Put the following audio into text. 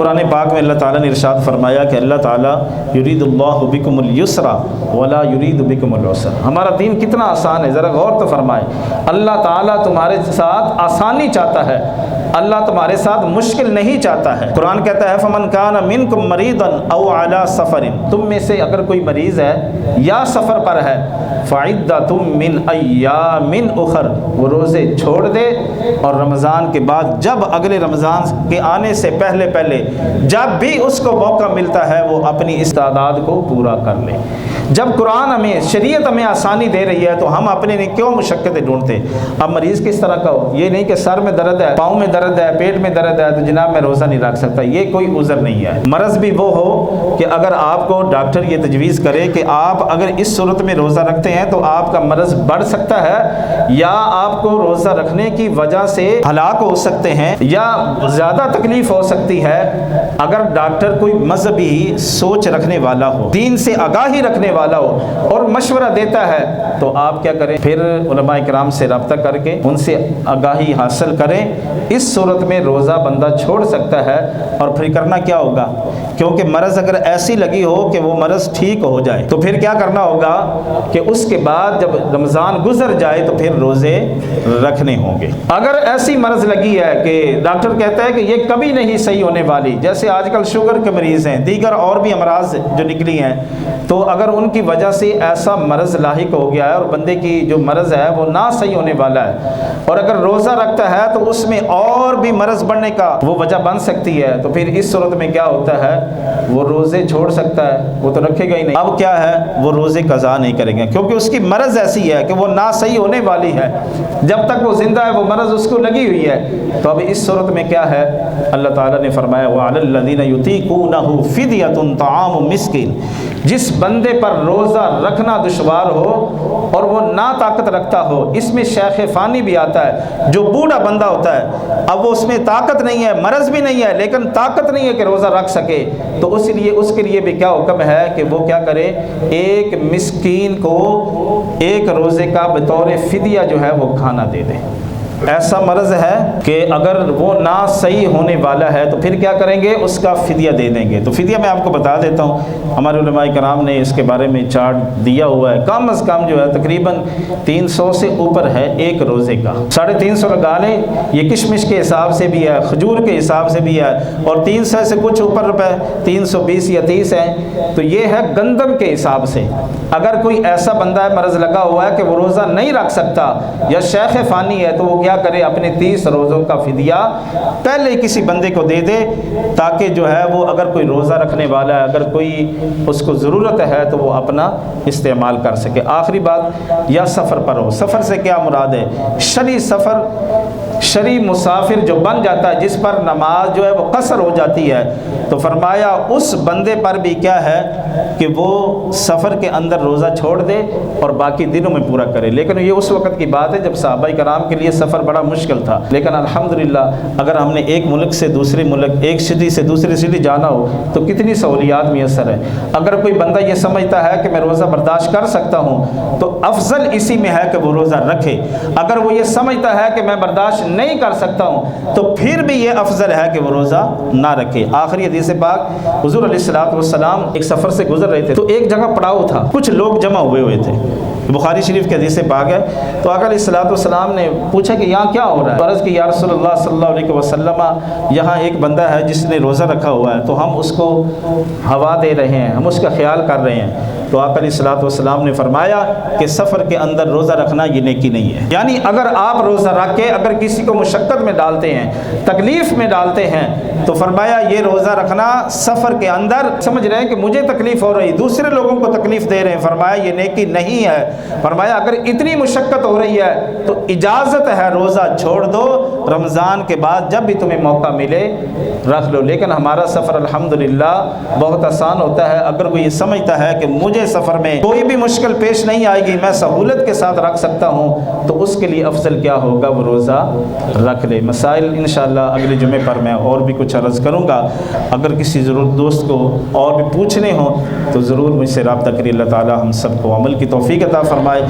قرآن پاک میں اللہ تعالیٰ نے ارشاد فرمایا کہ اللہ تعالیٰ یرید اللہ بکم اليسر ولا یرید بکم العسر. ہمارا دین کتنا آسان ہے، ذرا غور تو فرمائے. اللہ تعالیٰ تمہارے ساتھ آسانی چاہتا ہے، اللہ تمہارے ساتھ مشکل نہیں چاہتا ہے. قرآن کہتا ہے فمن کان منکم مریضا او علی سفر، تم میں سے اگر کوئی مریض ہے یا سفر پر ہے، فعدۃ من ایام اخر، وہ روزے چھوڑ دے اور رمضان کے بعد جب اگلے رمضان کے آنے سے پہلے جب بھی اس کو موقع ملتا ہے وہ اپنی استعداد کو پورا کر لے. جب قرآن ہمیں، شریعت ہمیں آسانی دے رہی ہے تو ہم اپنے لیے کیوں مشقتیں ڈھونڈتے؟ اب مریض کس طرح کا ہو، یہ نہیں کہ سر میں درد ہے، پاؤں میں درد ہے، پیٹ میں درد ہے تو جناب میں روزہ نہیں رکھ سکتا، یہ کوئی عذر نہیں ہے. مرض بھی وہ ہو کہ اگر آپ کو ڈاکٹر یہ تجویز کرے کہ آپ اگر اس صورت میں روزہ رکھتے ہیں تو آپ کا مرض بڑھ سکتا ہے یا آپ کو روزہ رکھنے کی وجہ سے ہلاک ہو سکتے ہیں یا زیادہ تکلیف ہو سکتی ہے. اگر ڈاکٹر کوئی مذہبی سوچ رکھنے والا ہو، دین سے آگاہی رکھنے والا ہو اور مشورہ دیتا ہے تو آپ کیا کریں، پھر علماء کرام سے رابطہ کر کے ان سے آگاہی حاصل کریں. اس صورت میں روزہ بندہ چھوڑ سکتا ہے. اور پھر کرنا کیا ہوگا، کیونکہ مرض اگر ایسی لگی ہو کہ وہ مرض ٹھیک ہو جائے تو پھر کیا کرنا ہوگا کہ اس کے بعد جب رمضان گزر جائے تو پھر روزے رکھنے ہوں گے. اگر ایسی مرض لگی ہے کہ ڈاکٹر کہتا ہے کہ یہ کبھی نہیں صحیح ہونے والی، جیسے آج کل شوگر کے مریض ہیں، دیگر اور بھی امراض جو نکلی ہیں، تو اگر ان کی وجہ سے ایسا مرض لاحق ہو گیا ہے اور بندے کی جو مرض ہے وہ نہ صحیح ہونے والا ہے اور اگر روزہ رکھتا ہے تو اس میں اور بھی مرض بڑھنے کا وہ وجہ بن سکتی ہے، تو پھر اس صورت میں کیا ہوتا ہے، وہ روزے چھوڑ سکتا ہے، وہ تو رکھے گا ہی نہیں. اب کیا ہے، وہ روزے قضا نہیں کریں گے کیونکہ اس کی مرض ایسی ہے کہ وہ نہ صحیح ہونے والی ہے. جب تک وہ زندہ ہے وہ مرض اس کو لگی ہوئی ہے. تو اب اس صورت میں کیا ہے، اللہ تعالیٰ نے فرمایا وَعَلَى الَّذِينَ يُطِيقُونَهُ فِدْيَةٌ طَعَامُ مِسْكِينٍ، جس بندے پر روزہ رکھنا دشوار ہو اور وہ نا طاقت رکھتا ہو. اس میں شیخ فانی بھی آتا ہے، جو بوڑھا بندہ ہوتا ہے، اب وہ اس میں طاقت نہیں ہے، مرض بھی نہیں ہے لیکن طاقت نہیں ہے کہ روزہ رکھ سکے، تو اس کے لیے بھی کیا حکم ہے کہ وہ کیا کرے، ایک مسکین کو ایک روزے کا بطور فدیہ جو ہے وہ کھانا دے دے. ایسا مرض ہے کہ اگر وہ نہ صحیح ہونے والا ہے تو پھر کیا کریں گے، اس کا فدیہ دے دیں گے. تو فدیہ میں آپ کو بتا دیتا ہوں، ہمارے علماء کرام نے اس کے بارے میں چارٹ دیا ہوا ہے. کم از کم جو ہے تقریباً 300 سے اوپر ہے ایک روزے کا. 350 لگا لیں، یہ کشمش کے حساب سے بھی ہے، کھجور کے حساب سے بھی ہے، اور 300 سے کچھ اوپر روپے 320 یا 30 ہیں، تو یہ ہے گندم کے حساب سے. اگر کوئی ایسا بندہ ہے مرض لگا ہوا ہے کہ وہ روزہ نہیں رکھ سکتا یا شیخ فانی ہے تو وہ کیا کرے، اپنے 30 روزوں کا فدیہ پہلے کسی بندے کو دے دے تاکہ جو ہے وہ اگر کوئی روزہ رکھنے والا ہے، اگر کوئی اس کو ضرورت ہے تو وہ اپنا استعمال کر سکے. آخری بات، یا سفر پر ہو. سفر سے کیا مراد ہے، شرعی سفر، شرعی مسافر جو بن جاتا ہے، جس پر نماز جو ہے وہ قصر ہو جاتی ہے، تو فرمایا اس بندے پر بھی کیا ہے کہ وہ سفر کے اندر روزہ چھوڑ دے اور باقی دنوں میں پورا کرے. لیکن یہ اس وقت کی بات ہے جب صحابہ کرام کے لیے سفر بڑا مشکل تھا. لیکن الحمدللہ اگر ہم نے ایک ملک سے دوسرے ملک، ایک سٹی سے دوسری سٹی جانا ہو تو کتنی سہولیات میسر ہے. اگر کوئی بندہ یہ سمجھتا ہے کہ میں روزہ برداشت کر سکتا ہوں تو افضل اسی میں ہے کہ وہ روزہ رکھے. اگر وہ یہ سمجھتا ہے کہ میں برداشت نہیں کر سکتا ہوں تو پھر بھی یہ افضل ہے کہ وہ روزہ نہ رکھے. آخری حدیث پاک، حضور علیہ الصلوۃ والسلام ایک سفر سے گزر رہے تھے تو ایک جگہ پڑاؤ تھا، کچھ لوگ جمع ہوئے تھے. بخاری شریف کے حدیث پاک ہے. تو آقا علیہ الصلوۃ والسلام نے پوچھا کہ یہاں کیا ہو رہا ہے؟ عرض کہ یا رسول اللہ صلی اللہ علیہ وسلم، یہاں ایک بندہ ہے جس نے روزہ رکھا ہوا ہے تو ہم اس کو ہوا دے رہے ہیں، ہم اس کا خیال کر رہے ہیں. تو آقا علیہ الصلوۃ والسلام نے فرمایا کہ سفر کے اندر روزہ رکھنا یہ نیکی نہیں ہے. یعنی اگر آپ روزہ رکھ کے اگر کسی کو مشقت میں ڈالتے ہیں، تکلیف میں ڈالتے ہیں، تو فرمایا یہ روزہ رکھنا سفر کے اندر سمجھ رہے ہیں کہ مجھے تکلیف ہو رہی، دوسرے لوگوں کو تکلیف دے رہے ہیں، فرمایا یہ نیکی نہیں ہے. فرمایا اگر اتنی مشقت ہو رہی ہے تو اجازت ہے روزہ چھوڑ دو، رمضان کے بعد جب بھی تمہیں موقع ملے رکھ لو. لیکن ہمارا سفر الحمدللہ بہت آسان ہوتا ہے. اگر کوئی یہ سمجھتا ہے کہ مجھے سفر میں کوئی بھی مشکل پیش نہیں آئے گی، میں سہولت کے ساتھ رکھ سکتا ہوں، تو اس کے لیے افضل کیا ہوگا، وہ روزہ رکھ لے. مسائل انشاءاللہ اگلے جمعے پر میں اور بھی کچھ عرض کروں گا. اگر کسی ضرورت دوست کو اور بھی پوچھنے ہوں تو ضرور مجھ سے رابطہ کریے. اللہ تعالی ہم سب کو عمل کی توفیق عطا فرمائے.